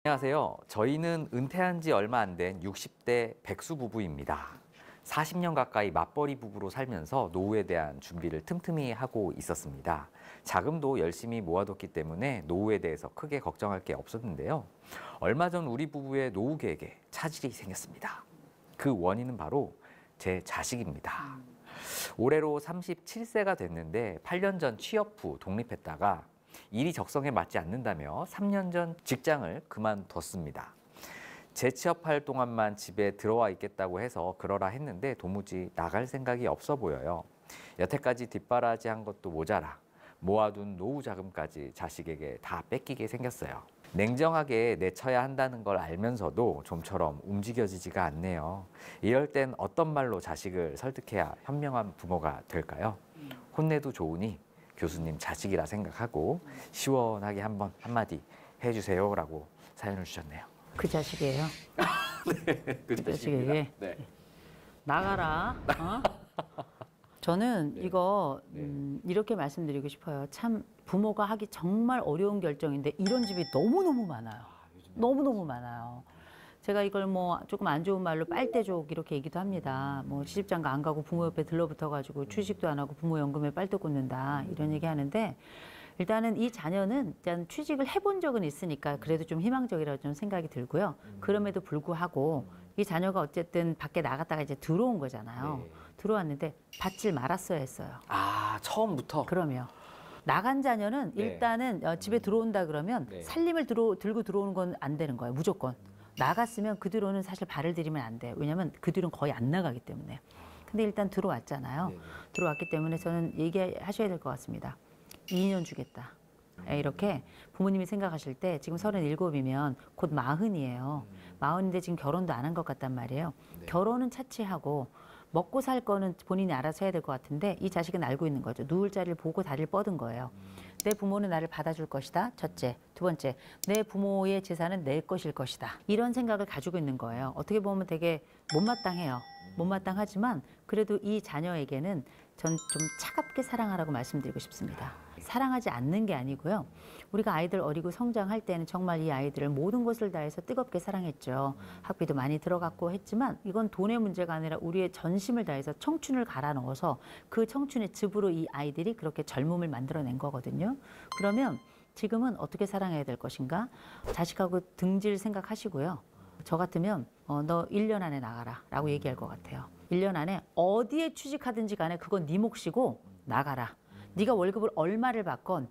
안녕하세요. 저희는 은퇴한 지 얼마 안 된 60대 백수 부부입니다. 40년 가까이 맞벌이 부부로 살면서 노후에 대한 준비를 틈틈이 하고 있었습니다. 자금도 열심히 모아뒀기 때문에 노후에 대해서 크게 걱정할 게 없었는데요. 얼마 전 우리 부부의 노후 계획에 차질이 생겼습니다. 그 원인은 바로 제 자식입니다. 올해로 37세가 됐는데 8년 전 취업 후 독립했다가 일이 적성에 맞지 않는다며 3년 전 직장을 그만뒀습니다. 재취업할 동안만 집에 들어와 있겠다고 해서 그러라 했는데 도무지 나갈 생각이 없어 보여요. 여태까지 뒷바라지한 것도 모자라 모아둔 노후 자금까지 자식에게 다 뺏기게 생겼어요. 냉정하게 내쳐야 한다는 걸 알면서도 좀처럼 움직여지지가 않네요. 이럴 땐 어떤 말로 자식을 설득해야 현명한 부모가 될까요? 혼내도 좋으니 교수님 자식이라 생각하고 시원하게 한마디 해주세요 라고 사연을 주셨네요. 그 자식이에요. 네, 그 자식에게 네. 나가라. 저는 네. 이거 네. 이렇게 말씀드리고 싶어요. 참 부모가 하기 정말 어려운 결정인데 이런 집이 너무너무 많아요. 너무너무 많아요. 제가 이걸 뭐 조금 안 좋은 말로 빨대족 이렇게 얘기도 합니다. 뭐 시집장가 안 가고 부모 옆에 들러붙어가지고 취직도 안 하고 부모 연금에 빨대 꽂는다 이런 얘기 하는데, 일단은 이 자녀는 일단 취직을 해본 적은 있으니까 그래도 좀 희망적이라고 좀 생각이 들고요. 그럼에도 불구하고 이 자녀가 어쨌든 밖에 나갔다가 이제 들어온 거잖아요. 네. 들어왔는데 받질 말았어야 했어요. 아, 처음부터? 그러면 나간 자녀는 네. 일단은 집에 들어온다 그러면 네. 살림을 들고 들어오는 건 안 되는 거예요. 무조건. 나갔으면 그 뒤로는 사실 발을 들이면 안 돼요. 왜냐하면 그 뒤로는 거의 안 나가기 때문에. 근데 일단 들어왔잖아요. 네. 들어왔기 때문에 저는 얘기하셔야 될 것 같습니다. 2년 주겠다. 이렇게 부모님이 생각하실 때 지금 37이면 곧 40이에요. 40인데 지금 결혼도 안 한 것 같단 말이에요. 네. 결혼은 차치하고 먹고 살 거는 본인이 알아서 해야 될 것 같은데 이 자식은 알고 있는 거죠. 누울 자리를 보고 다리를 뻗은 거예요. 내 부모는 나를 받아줄 것이다. 첫째. 두 번째, 내 부모의 재산은 내 것일 것이다. 이런 생각을 가지고 있는 거예요. 어떻게 보면 되게 못마땅해요. 못마땅하지만 그래도 이 자녀에게는 전 좀 차갑게 사랑하라고 말씀드리고 싶습니다. 사랑하지 않는 게 아니고요. 우리가 아이들 어리고 성장할 때는 정말 이 아이들을 모든 것을 다해서 뜨겁게 사랑했죠. 학비도 많이 들어갔고 했지만 이건 돈의 문제가 아니라 우리의 전심을 다해서 청춘을 갈아 넣어서 그 청춘의 즙으로 이 아이들이 그렇게 젊음을 만들어낸 거거든요. 그러면 지금은 어떻게 사랑해야 될 것인가? 자식하고 등질 생각하시고요. 저 같으면 너 1년 안에 나가라 라고 얘기할 것 같아요. 1년 안에 어디에 취직하든지 간에 그건 네 몫이고 나가라. 네가 월급을 얼마를 받건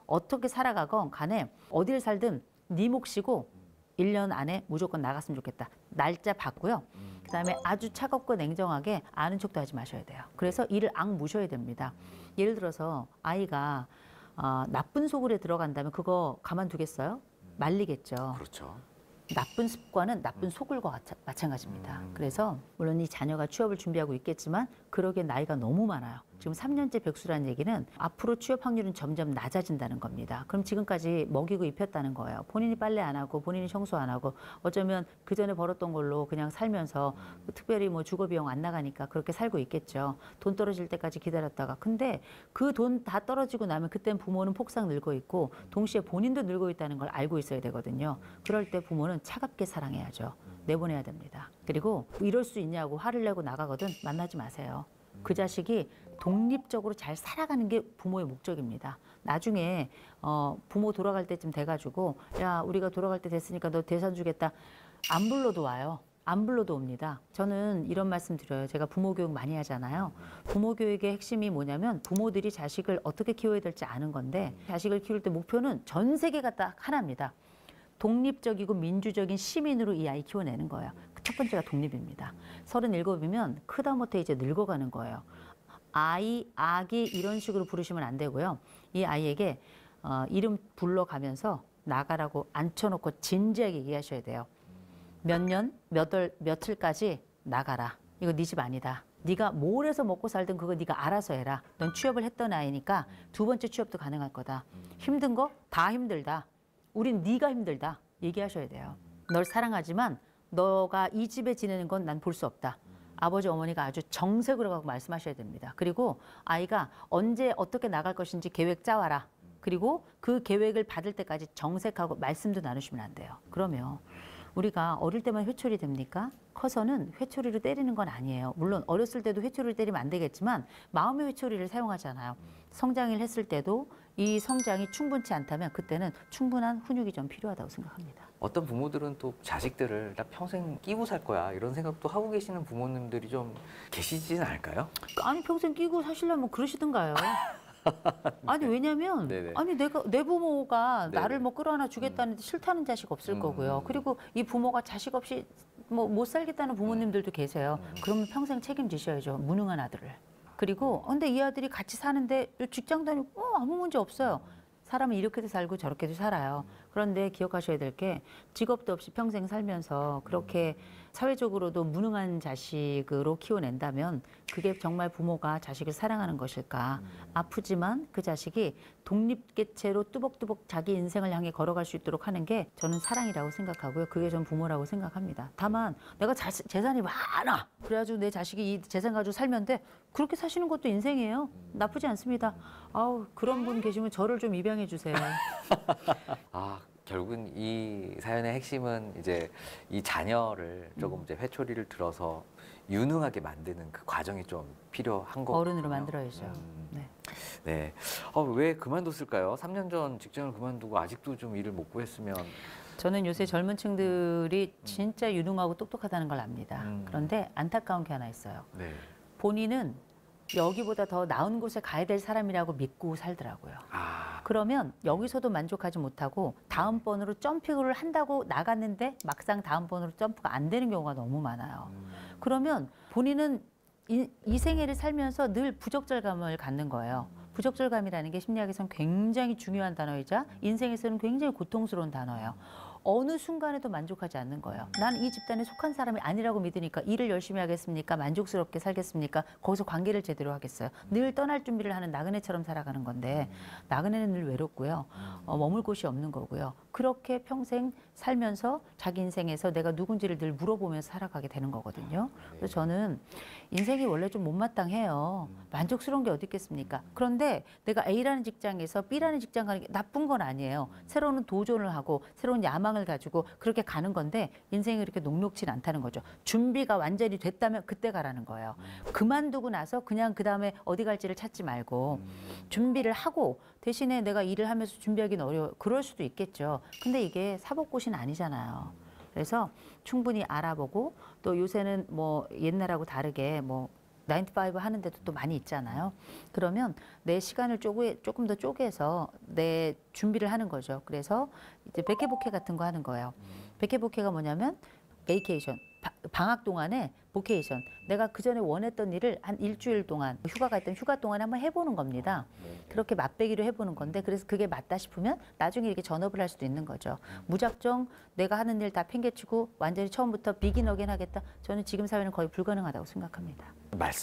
어떻게 살아가건 간에 어딜 살든 네 몫이고 1년 안에 무조건 나갔으면 좋겠다. 날짜 받고요. 그다음에 아주 차갑고 냉정하게 아는 척도 하지 마셔야 돼요. 그래서 이를 악무셔야 됩니다. 예를 들어서 아이가 나쁜 속으로 들어간다면 그거 가만두겠어요? 말리겠죠. 그렇죠. 나쁜 습관은 나쁜 속을과 마찬가지입니다. 그래서 물론 이 자녀가 취업을 준비하고 있겠지만 그러기에 나이가 너무 많아요. 지금 3년째 백수라는 얘기는 앞으로 취업 확률은 점점 낮아진다는 겁니다. 그럼 지금까지 먹이고 입혔다는 거예요. 본인이 빨래 안 하고 본인이 청소 안 하고 어쩌면 그 전에 벌었던 걸로 그냥 살면서 특별히 뭐 주거 비용 안 나가니까 그렇게 살고 있겠죠. 돈 떨어질 때까지 기다렸다가. 근데 그 돈 다 떨어지고 나면 그땐 부모는 폭삭 늙어 있고 동시에 본인도 늙어 있다는 걸 알고 있어야 되거든요. 그럴 때 부모는 차갑게 사랑해야죠. 내보내야 됩니다. 그리고 이럴 수 있냐고 화를 내고 나가거든 만나지 마세요. 그 자식이 독립적으로 잘 살아가는 게 부모의 목적입니다. 나중에 부모 돌아갈 때쯤 돼가지고 야 우리가 돌아갈 때 됐으니까 너 대산 주겠다. 안 불러도 와요. 안 불러도 옵니다. 저는 이런 말씀 드려요. 제가 부모 교육 많이 하잖아요. 부모 교육의 핵심이 뭐냐면 부모들이 자식을 어떻게 키워야 될지 아는 건데 자식을 키울 때 목표는 전 세계가 딱 하나입니다. 독립적이고 민주적인 시민으로 이 아이 키워내는 거예요. 첫 번째가 독립입니다. 37이면 크다 못해 이제 늙어가는 거예요. 아이, 아기 이런 식으로 부르시면 안 되고요. 이 아이에게 이름 불러가면서 나가라고 앉혀놓고 진지하게 얘기하셔야 돼요. 몇 년, 며칠까지 나가라. 이거 네 집 아니다. 네가 뭘 해서 먹고 살든 그거 네가 알아서 해라. 넌 취업을 했던 아이니까 두 번째 취업도 가능할 거다. 힘든 거 다 힘들다. 우린 네가 힘들다. 얘기하셔야 돼요. 널 사랑하지만 너가 이 집에 지내는 건 난 볼 수 없다. 아버지 어머니가 아주 정색으로 가고 말씀하셔야 됩니다. 그리고 아이가 언제 어떻게 나갈 것인지 계획 짜와라. 그리고 그 계획을 받을 때까지 정색하고 말씀도 나누시면 안 돼요. 그러면 우리가 어릴 때만 회초리 됩니까? 커서는 회초리로 때리는 건 아니에요. 물론 어렸을 때도 회초리를 때리면 안 되겠지만 마음의 회초리를 사용하잖아요. 성장을 했을 때도 이 성장이 충분치 않다면 그때는 충분한 훈육이 좀 필요하다고 생각합니다. 어떤 부모들은 또 자식들을 나 평생 끼고 살 거야 이런 생각도 하고 계시는 부모님들이 좀 계시지는 않을까요? 아니 평생 끼고 사시려면 그러시든가요. 아니 왜냐면 네네. 아니 내 부모가 네네. 나를 뭐 끌어안아 주겠다는데 싫다는 자식 없을 거고요. 그리고 이 부모가 자식 없이 뭐 못 살겠다는 부모님들도 계세요. 그러면 평생 책임지셔야죠. 무능한 아들을. 그리고 근데 이 아들이 같이 사는데 직장 다니고 아무 문제 없어요. 사람은 이렇게도 살고 저렇게도 살아요. 그런데 기억하셔야 될 게 직업도 없이 평생 살면서 그렇게 사회적으로도 무능한 자식으로 키워낸다면 그게 정말 부모가 자식을 사랑하는 것일까? 아프지만 그 자식이 독립개체로 뚜벅뚜벅 자기 인생을 향해 걸어갈 수 있도록 하는 게 저는 사랑이라고 생각하고요. 그게 전 부모라고 생각합니다. 다만 내가 재산이 많아. 그래가지고 내 자식이 이 재산 가지고 살면 돼. 그렇게 사시는 것도 인생이에요. 나쁘지 않습니다. 아우 그런 분 계시면 저를 좀 입양해 주세요. 아, 결국은 이 사연의 핵심은 이제 이 자녀를 조금 이제 회초리를 들어서 유능하게 만드는 그 과정이 좀 필요한 거고 어른으로 만들어야죠. 네. 네. 왜 그만뒀을까요? 3년 전 직장을 그만두고 아직도 좀 일을 못 구했으면. 저는 요새 젊은 층들이 진짜 유능하고 똑똑하다는 걸 압니다. 그런데 안타까운 게 하나 있어요. 네. 본인은 여기보다 더 나은 곳에 가야 될 사람이라고 믿고 살더라고요. 그러면 여기서도 만족하지 못하고 다음번으로 점핑을 한다고 나갔는데 막상 다음번으로 점프가 안 되는 경우가 너무 많아요. 그러면 본인은 이 생애를 살면서 늘 부적절감을 갖는 거예요. 부적절감이라는 게 심리학에서는 굉장히 중요한 단어이자 인생에서는 굉장히 고통스러운 단어예요. 어느 순간에도 만족하지 않는 거예요. 난 이 집단에 속한 사람이 아니라고 믿으니까 일을 열심히 하겠습니까? 만족스럽게 살겠습니까? 거기서 관계를 제대로 하겠어요? 늘 떠날 준비를 하는 나그네처럼 살아가는 건데 나그네는 늘 외롭고요. 머물 곳이 없는 거고요. 그렇게 평생 살면서 자기 인생에서 내가 누군지를 늘 물어보면서 살아가게 되는 거거든요. 그래서 저는 인생이 원래 좀 못마땅해요. 만족스러운 게 어디 있겠습니까? 그런데 내가 A라는 직장에서 B라는 직장 가는 게 나쁜 건 아니에요. 새로운 도전을 하고 새로운 야망을 가지고 그렇게 가는 건데 인생이 그렇게 녹록지 않다는 거죠. 준비가 완전히 됐다면 그때 가라는 거예요. 그만두고 나서 그냥 그 다음에 어디 갈지를 찾지 말고 준비를 하고 대신에 내가 일을 하면서 준비하기는 어려워. 그럴 수도 있겠죠. 근데 이게 사법고시는 아니잖아요. 그래서 충분히 알아보고 또 요새는 뭐 옛날하고 다르게 뭐 9to5 하는데도 또 많이 있잖아요. 그러면 내 시간을 조금 더 쪼개서 내 준비를 하는 거죠. 그래서 이제 백회복회 같은 거 하는 거예요. 백회복회가 뭐냐면 베이케이션, 방학 동안에 보케이션. 내가 그전에 원했던 일을 한 일주일 동안 휴가가 있던 휴가 동안에 한번 해보는 겁니다. 그렇게 맛배기로 해보는 건데 그래서 그게 맞다 싶으면 나중에 이렇게 전업을 할 수도 있는 거죠. 무작정 내가 하는 일 다 팽개치고 완전히 처음부터 비긴 어게인 하겠다. 저는 지금 사회는 거의 불가능하다고 생각합니다. 말씀